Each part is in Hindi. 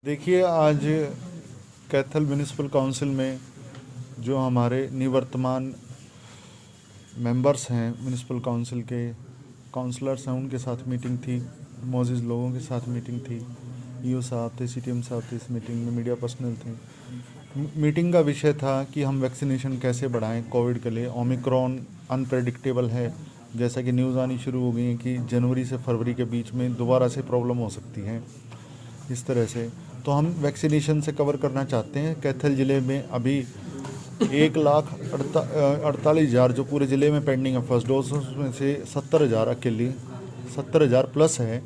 देखिए, आज कैथल म्यूनिसिपल काउंसिल में जो हमारे निवर्तमान मेंबर्स हैं, म्यूनिसिपल काउंसिल के काउंसलर्स हैं, उनके साथ मीटिंग थी। मौजूद लोगों के साथ मीटिंग थी। ईओ साहब थे, सीटीएम साहब थे, इस मीटिंग में मीडिया पर्सनल थे। मीटिंग का विषय था कि हम वैक्सीनेशन कैसे बढ़ाएं कोविड के लिए। ओमिक्रॉन अनप्रेडिक्टेबल है, जैसा कि न्यूज़ आनी शुरू हो गई है कि जनवरी से फरवरी के बीच में दोबारा से प्रॉब्लम हो सकती है। इस तरह से तो हम वैक्सीनेशन से कवर करना चाहते हैं। कैथल ज़िले में अभी 1,48,000 जो पूरे ज़िले में पेंडिंग है फर्स्ट डोज, उसमें से 70,000 अकेले 70,000 प्लस है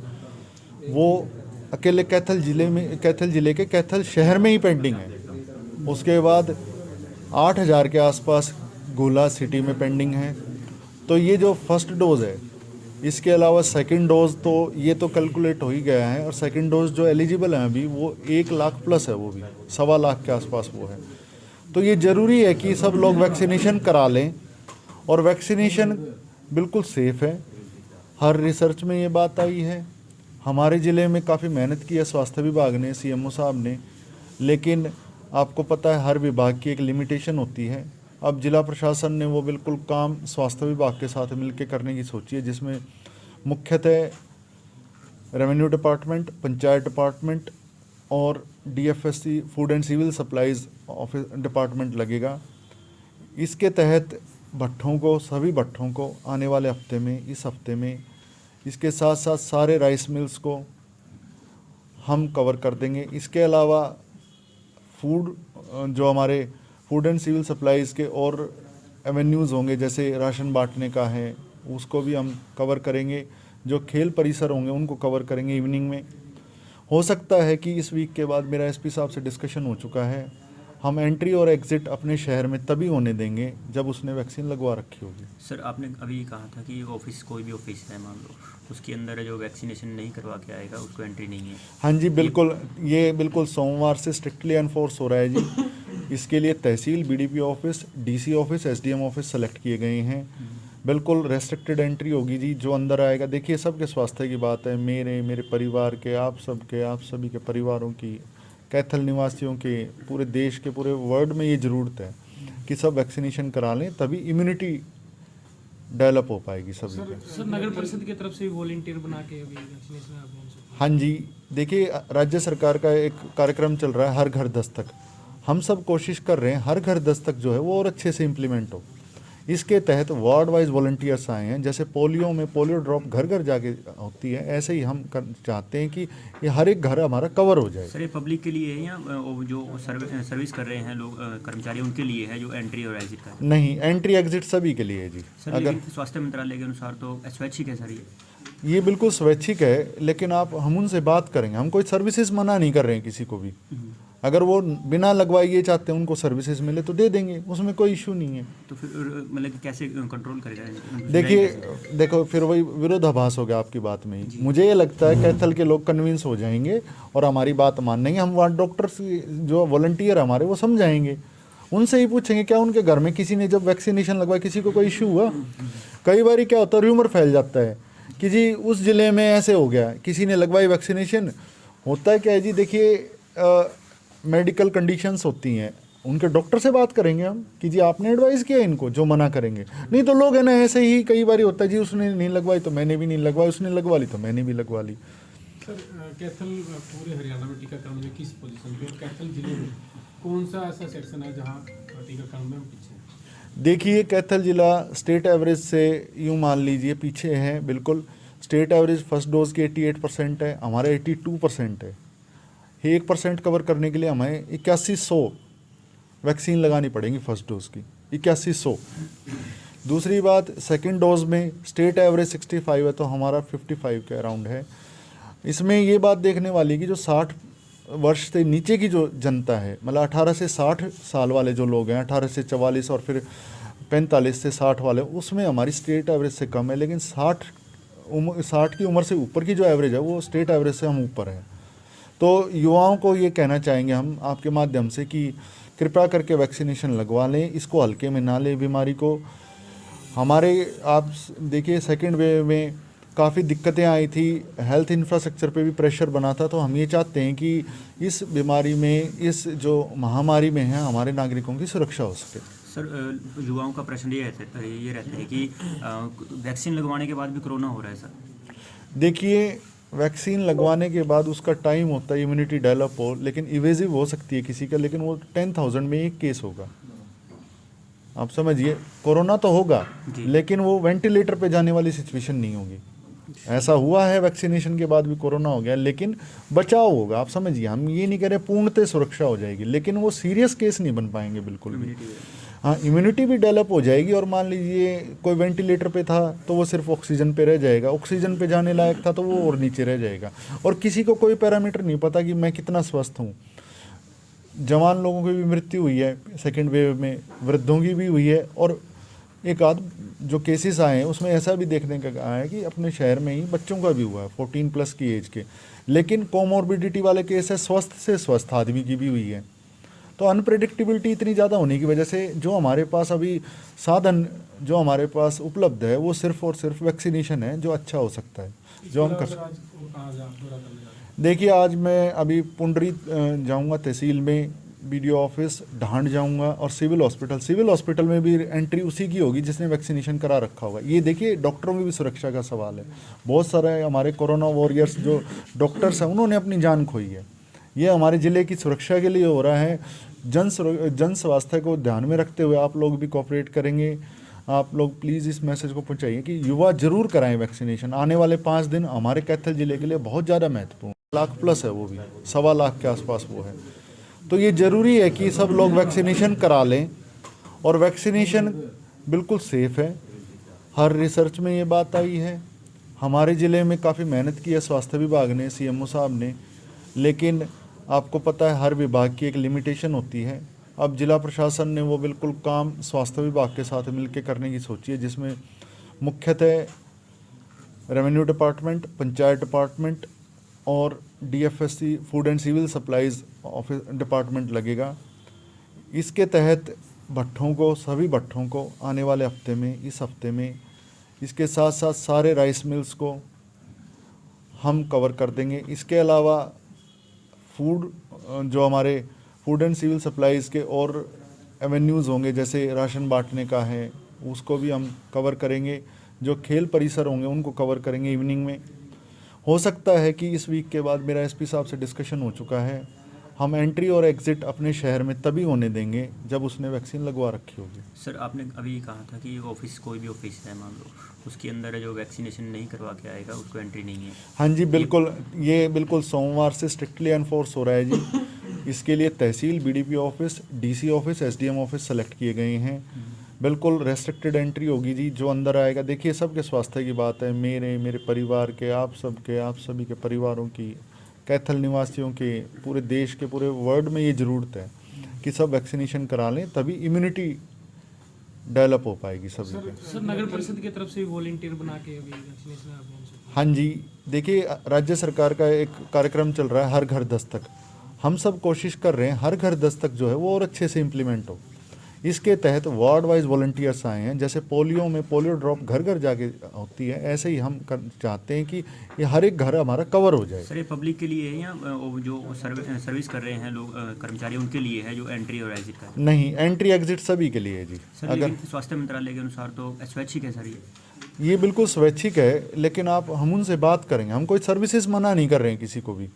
वो अकेले कैथल ज़िले के कैथल शहर में ही पेंडिंग है। उसके बाद 8,000 के आसपास गोला सिटी में पेंडिंग है। तो ये जो फर्स्ट डोज़ है, इसके अलावा सेकंड डोज़ तो ये तो कैलकुलेट हो ही गया है, और सेकंड डोज़ जो एलिजिबल है अभी वो 1 लाख प्लस है, वो भी 1.25 लाख के आसपास वो है। तो ये ज़रूरी है कि सब लोग वैक्सीनेशन करा लें, और वैक्सीनेशन बिल्कुल सेफ़ है। हर रिसर्च में ये बात आई है। हमारे ज़िले में काफ़ी मेहनत की है स्वास्थ्य विभाग ने, सीएमओ साहब ने, लेकिन आपको पता है हर विभाग की एक लिमिटेशन होती है। अब जिला प्रशासन ने वो बिल्कुल काम स्वास्थ्य विभाग के साथ मिलकर करने की सोची है, जिसमें मुख्यतः रेवेन्यू डिपार्टमेंट, पंचायत डिपार्टमेंट और DFSC food and civil supplies office department लगेगा। इसके तहत भट्ठों को, सभी भट्ठों को आने वाले हफ्ते में, इस हफ्ते में, इसके साथ साथ सारे राइस मिल्स को हम कवर कर देंगे। इसके अलावा फूड जो हमारे फूड एंड सिविल सप्लाईज़ के और एवेन्यूज़ होंगे, जैसे राशन बांटने का है, उसको भी हम कवर करेंगे। जो खेल परिसर होंगे उनको कवर करेंगे इवनिंग में। हो सकता है कि इस वीक के बाद, मेरा एसपी साहब से डिस्कशन हो चुका है, हम एंट्री और एग्ज़िट अपने शहर में तभी होने देंगे जब उसने वैक्सीन लगवा रखी होगी। सर, आपने अभी कहा था कि ऑफिस, कोई भी ऑफिस है मान लो, उसके अंदर जो वैक्सीनेशन नहीं करवा के आएगा उसको एंट्री नहीं है। हाँ जी, बिल्कुल, ये बिल्कुल सोमवार से स्ट्रिक्टली एनफोर्स हो रहा है जी। इसके लिए tehsil, BDP office, DC office, SDM office select किए गए हैं। बिल्कुल रेस्ट्रिक्टेड एंट्री होगी जी। जो अंदर आएगा, देखिए सबके स्वास्थ्य की बात है, मेरे परिवार के, आप सभी के परिवारों की, कैथल निवासियों के, पूरे देश के, पूरे वर्ल्ड में ये ज़रूरत है कि सब वैक्सीनेशन करा लें, तभी इम्यूनिटी डेवलप हो पाएगी सभी के। सर, नगर परिषद की तरफ से वॉलंटियर बना के अभी वैक्सीनेशन अभियान से। हाँ जी, देखिए राज्य सरकार का एक कार्यक्रम चल रहा है, हर घर दस्तक। हम सब कोशिश कर रहे हैं हर घर दस्तक जो है वो और अच्छे से इम्प्लीमेंट हो। इसके तहत वार्ड वाइज वॉलंटियर्स आए हैं। जैसे पोलियो में पोलियो ड्रॉप घर घर जाके होती है, ऐसे ही हम चाहते हैं कि ये हर एक घर हमारा कवर हो जाए। सर, ये पब्लिक के लिए है या जो सर्विस कर रहे हैं लोग, कर्मचारी, उनके लिए है जो एंट्री और एग्जिट का? नहीं, एंट्री एग्जिट सभी के लिए है जी। सर, अगर स्वास्थ्य मंत्रालय के अनुसार तो स्वैच्छिक है सर ये बिल्कुल स्वैच्छिक है, लेकिन हम उनसे बात करेंगे। हम कोई सर्विसेज मना नहीं कर रहे हैं किसी को भी। अगर वो बिना लगवाए ये चाहते हैं उनको सर्विसेज मिले तो दे देंगे, उसमें कोई इशू नहीं है। तो फिर मतलब कैसे कंट्रोल करेगा? देखो फिर वही विरोधाभास हो गया आपकी बात में ही। मुझे ये लगता है कैथल के लोग कन्विंस हो जाएंगे और हमारी बात मानेंगे। हम वहाँ डॉक्टर्स जो वॉलंटियर हमारे वो समझाएंगे, उनसे ही पूछेंगे क्या उनके घर में किसी ने जब वैक्सीनेशन लगवाया किसी को कोई इशू हुआ। कई बार क्या होता है, र्यूमर फैल जाता है कि जी उस ज़िले में ऐसे हो गया, किसी ने लगवाई वैक्सीनेशन। होता है क्या है जी, देखिए मेडिकल कंडीशंस होती हैं, उनके डॉक्टर से बात करेंगे हम कि जी आपने एडवाइस किया इनको, जो मना करेंगे। नहीं तो लोग है ना, ऐसे ही कई बार होता है जी उसने नहीं लगवाई तो मैंने भी नहीं लगवाई, उसने लगवा ली तो मैंने भी लगवा ली। सर, कैथल पूरे हरियाणा में टीकाकरण में किस पोजीशन पे, कैथल जिले में कौन सा ऐसा सेक्शन है जहाँ टीकाकरण में हम पीछे हैं? देखिए कैथल ज़िला स्टेट एवरेज से यूँ मान लीजिए पीछे है बिल्कुल। स्टेट एवरेज फर्स्ट डोज की 88% है, हमारा 82% है। 1% कवर करने के लिए हमें 8100 वैक्सीन लगानी पड़ेगी फर्स्ट डोज की, 8100। दूसरी बात, सेकंड डोज में स्टेट एवरेज 65 है तो हमारा 55 के अराउंड है। इसमें ये बात देखने वाली कि जो 60 वर्ष से नीचे की जो जनता है, मतलब 18 से 60 साल वाले जो लोग हैं, 18 से 44 और फिर 45 से 60 वाले, उसमें हमारी स्टेट एवरेज से कम है। लेकिन 60 की उम्र से ऊपर की जो एवरेज है वो स्टेट एवरेज से हम ऊपर है। तो युवाओं को ये कहना चाहेंगे हम आपके माध्यम से कि कृपया करके वैक्सीनेशन लगवा लें, इसको हल्के में ना लें बीमारी को। हमारे आप देखिए सेकेंड वेव में काफ़ी दिक्कतें आई थी, हेल्थ इंफ्रास्ट्रक्चर पे भी प्रेशर बना था। तो हम ये चाहते हैं कि इस बीमारी में, इस जो महामारी में है, हमारे नागरिकों की सुरक्षा हो सके। सर युवाओं का प्रश्न ये रहता है कि वैक्सीन लगवाने के बाद भी कोरोना हो रहा है सर। देखिए, वैक्सीन लगवाने के बाद उसका टाइम होता है इम्यूनिटी डेवलप हो, लेकिन इवेजिव हो सकती है किसी का, लेकिन वो 10,000 में एक केस होगा। आप समझिए, कोरोना तो होगा लेकिन वो वेंटिलेटर पे जाने वाली सिचुएशन नहीं होगी। ऐसा हुआ है वैक्सीनेशन के बाद भी कोरोना हो गया, लेकिन बचाव होगा। आप समझिए, हम ये नहीं कह रहे पूर्णतः सुरक्षा हो जाएगी, लेकिन वो सीरियस केस नहीं बन पाएंगे बिल्कुल भी। हाँ, इम्यूनिटी भी डेवलप हो जाएगी। और मान लीजिए कोई वेंटिलेटर पे था तो वो सिर्फ ऑक्सीजन पे रह जाएगा, ऑक्सीजन पे जाने लायक था तो वो और नीचे रह जाएगा, और किसी को कोई पैरामीटर नहीं पता कि मैं कितना स्वस्थ हूँ। जवान लोगों की भी मृत्यु हुई है सेकेंड वेव में, वृद्धों की भी हुई है, और एक आध जो केसेस आए हैं उसमें ऐसा भी देखने का आया है कि अपने शहर में ही बच्चों का भी हुआ है 14+ की एज के। लेकिन कोमोर्बिडिटी वाले केस है, स्वस्थ से स्वस्थ आदमी की भी हुई है। तो अनप्रेडिक्टेबिलिटी इतनी ज़्यादा होने की वजह से जो हमारे पास अभी साधन जो हमारे पास उपलब्ध है वो सिर्फ और सिर्फ वैक्सीनेशन है, जो अच्छा हो सकता है, जो हम कर सकते। देखिए, आज मैं अभी पुंडरी जाऊंगा, तहसील में बीडीओ ऑफिस, ढांड जाऊंगा, और सिविल हॉस्पिटल में भी एंट्री उसी की होगी जिसने वैक्सीनेशन करा रखा होगा। ये देखिए, डॉक्टरों की भी सुरक्षा का सवाल है। बहुत सारे हमारे कोरोना वॉरियर्स जो डॉक्टर्स हैं उन्होंने अपनी जान खोई है। ये हमारे ज़िले की सुरक्षा के लिए हो रहा है। जन स्वास्थ्य को ध्यान में रखते हुए आप लोग भी कोऑपरेट करेंगे। आप लोग प्लीज़ इस मैसेज को पहुंचाइए कि युवा जरूर कराएं वैक्सीनेशन। आने वाले 5 दिन हमारे कैथल ज़िले के लिए बहुत ज़्यादा महत्वपूर्ण, 1,00,000+ है, वो भी 1,25,00,000 के आसपास वो है। तो ये ज़रूरी है कि सब लोग वैक्सीनेशन करा लें, और वैक्सीनेशन बिल्कुल सेफ़ है। हर रिसर्च में ये बात आई है। हमारे ज़िले में काफ़ी मेहनत की है स्वास्थ्य विभाग ने, सीएमओ साहब ने, लेकिन आपको पता है हर विभाग की एक लिमिटेशन होती है। अब जिला प्रशासन ने वो बिल्कुल काम स्वास्थ्य विभाग के साथ मिलकर करने की सोची है, जिसमें मुख्यतः रेवेन्यू डिपार्टमेंट, पंचायत डिपार्टमेंट और DFSC food and civil supplies office department लगेगा। इसके तहत सभी भट्ठों को आने वाले हफ्ते में, इस हफ्ते में, इसके साथ साथ सारे राइस मिल्स को हम कवर कर देंगे। इसके अलावा जो हमारे फूड एंड सिविल सप्लाईज़ के और एवेन्यूज़ होंगे, जैसे राशन बांटने का है, उसको भी हम कवर करेंगे। जो खेल परिसर होंगे उनको कवर करेंगे इवनिंग में। हो सकता है कि इस वीक के बाद, मेरा एसपी साहब से डिस्कशन हो चुका है, हम एंट्री और एग्ज़िट अपने शहर में तभी होने देंगे जब उसने वैक्सीन लगवा रखी होगी। सर, आपने अभी कहा था कि ऑफिस, कोई भी ऑफिस है मान लो, उसके अंदर जो वैक्सीनेशन नहीं करवा के आएगा उसको एंट्री नहीं है। हाँ जी, बिल्कुल, ये बिल्कुल सोमवार से स्ट्रिक्टली एनफोर्स हो रहा है जी। इसके लिए tehsil, BDP office, DC office, SDM office select किए गए हैं। बिल्कुल रेस्ट्रिक्टेड एंट्री होगी जी। जो अंदर आएगा, देखिए सबके स्वास्थ्य की बात है, मेरे परिवार के, आप सभी के परिवारों की, कैथल निवासियों के, पूरे देश के, पूरे वर्ल्ड में ये ज़रूरत है कि सब वैक्सीनेशन करा लें, तभी इम्यूनिटी डेवलप हो पाएगी सभी के। सर, नगर परिषद की तरफ से वॉलंटियर बना के अभी वैक्सीनेशन अभियान से। हाँ जी, देखिए राज्य सरकार का एक कार्यक्रम चल रहा है, हर घर दस्तक। हम सब कोशिश कर रहे हैं हर घर दस्तक जो है वो और अच्छे से इम्प्लीमेंट हो। इसके तहत वार्ड वाइज वॉलंटियर्स आए हैं। जैसे पोलियो में पोलियो ड्रॉप घर घर जाके होती है, ऐसे ही हम चाहते हैं कि ये हर एक घर हमारा कवर हो जाए। सर, ये पब्लिक के लिए है या जो सर्विस कर रहे हैं लोग, कर्मचारी, उनके लिए है जो एंट्री और एग्जिट का? नहीं, एंट्री एग्जिट सभी के लिए है जी। सर, अगर स्वास्थ्य मंत्रालय के अनुसार तो स्वैच्छिक है सर ये बिल्कुल स्वैच्छिक है, लेकिन हम उनसे बात करेंगे। हम कोई सर्विसेज मना नहीं कर रहे हैं किसी को भी।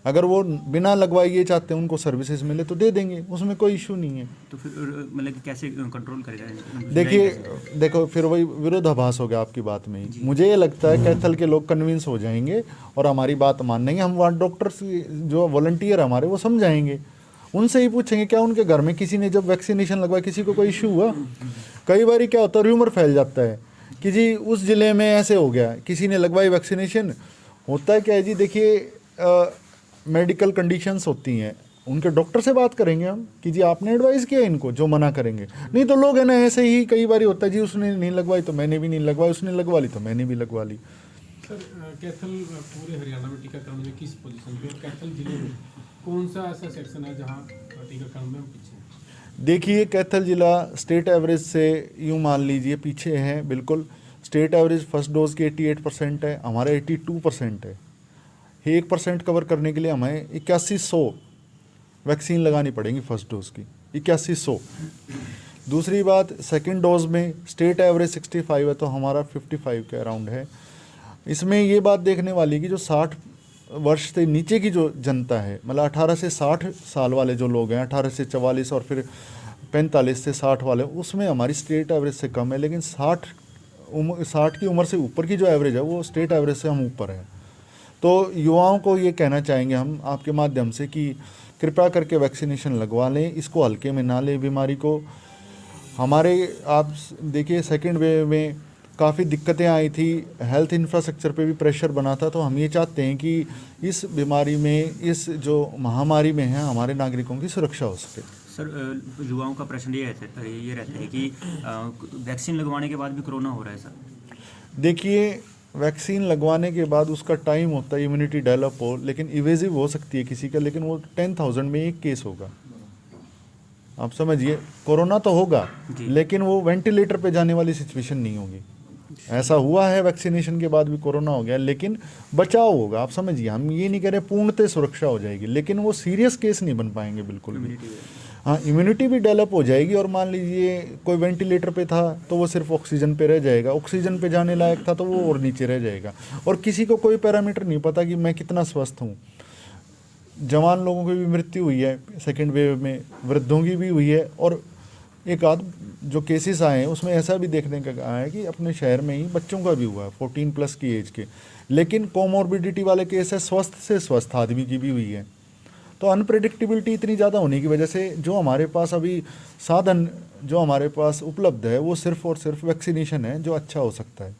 अगर वो बिना लगवाए ये चाहते हैं उनको सर्विसेज मिले तो दे देंगे, उसमें कोई इशू नहीं है। तो फिर मतलब कैसे कंट्रोल करेगा? देखो फिर वही विरोधाभास हो गया आपकी बात में ही। मुझे ये लगता है कैथल के लोग कन्विंस हो जाएंगे और हमारी बात मानेंगे। हम वहाँ डॉक्टर्स जो वॉलंटियर हमारे वो समझाएंगे, उनसे ही पूछेंगे क्या उनके घर में किसी ने जब वैक्सीनेशन लगवाया किसी को कोई इशू हुआ। कई बार क्या होता है, र्यूमर फैल जाता है कि जी उस ज़िले में ऐसे हो गया, किसी ने लगवाई वैक्सीनेशन। होता है क्या है जी, देखिए मेडिकल कंडीशंस होती हैं, उनके डॉक्टर से बात करेंगे हम कि जी आपने एडवाइस किया इनको, जो मना करेंगे। नहीं तो लोग है ना ऐसे ही कई बार होता है जी उसने नहीं लगवाई तो मैंने भी नहीं लगवाई, उसने लगवा ली तो मैंने भी लगवा ली। सर, कैथल पूरे हरियाणा में टीकाकरण में किस पोजीशन पे, कैथल जिले में कौन सा ऐसा सेक्शन है जहाँ टीकाकरण में हम पीछे हैं? देखिए कैथल जिला स्टेट एवरेज से यूँ मान लीजिए पीछे है बिल्कुल। स्टेट एवरेज फर्स्ट डोज की 88% है, हमारा 82% है। 1% कवर करने के लिए हमें 8100 वैक्सीन लगानी पड़ेगी फर्स्ट डोज की, 8100। दूसरी बात, सेकंड डोज में स्टेट एवरेज 65 है तो हमारा 55 के अराउंड है। इसमें ये बात देखने वाली है कि जो 60 वर्ष से नीचे की जो जनता है, मतलब 18 से 60 साल वाले जो लोग हैं, 18 से 44 और फिर 45 से 60 वाले, उसमें हमारी स्टेट एवरेज से कम है। लेकिन 60 की उम्र से ऊपर की जो एवरेज है वो स्टेट एवरेज से हम ऊपर है। तो युवाओं को ये कहना चाहेंगे हम आपके माध्यम से कि कृपया करके वैक्सीनेशन लगवा लें, इसको हल्के में ना लें बीमारी को। हमारे आप देखिए सेकेंड वेव में काफ़ी दिक्कतें आई थी, हेल्थ इंफ्रास्ट्रक्चर पे भी प्रेशर बना था। तो हम ये चाहते हैं कि इस बीमारी में, इस जो महामारी में है, हमारे नागरिकों की सुरक्षा हो सके। सर, युवाओं का प्रश्न ये रहता है कि वैक्सीन लगवाने के बाद भी कोरोना हो रहा है सर। देखिए, वैक्सीन लगवाने के बाद उसका टाइम होता है इम्यूनिटी डेवलप हो, लेकिन इवेजिव हो सकती है किसी का, लेकिन वो 10,000 में एक केस होगा। आप समझिए, कोरोना तो होगा लेकिन वो वेंटिलेटर पे जाने वाली सिचुएशन नहीं होगी। ऐसा हुआ है वैक्सीनेशन के बाद भी कोरोना हो गया, लेकिन बचाव होगा। आप समझिए, हम ये नहीं कह रहे पूर्णतः सुरक्षा हो जाएगी, लेकिन वो सीरियस केस नहीं बन पाएंगे बिल्कुल भी। हाँ, इम्यूनिटी भी डेवलप हो जाएगी। और मान लीजिए कोई वेंटिलेटर पे था तो वो सिर्फ ऑक्सीजन पे रह जाएगा, ऑक्सीजन पे जाने लायक था तो वो और नीचे रह जाएगा। और किसी को कोई पैरामीटर नहीं पता कि मैं कितना स्वस्थ हूँ। जवान लोगों की भी मृत्यु हुई है सेकेंड वेव में, वृद्धों की भी हुई है, और एक आध जो केसेस आए हैं उसमें ऐसा भी देखने का आया है कि अपने शहर में ही बच्चों का भी हुआ है 14+ की एज के। लेकिन कोमॉर्बिडिटी वाले केस है, स्वस्थ से स्वस्थ आदमी की भी हुई है। तो अनप्रेडिक्टेबिलिटी इतनी ज़्यादा होने की वजह से जो हमारे पास अभी साधन जो हमारे पास उपलब्ध है वो सिर्फ और सिर्फ वैक्सीनेशन है जो अच्छा हो सकता है।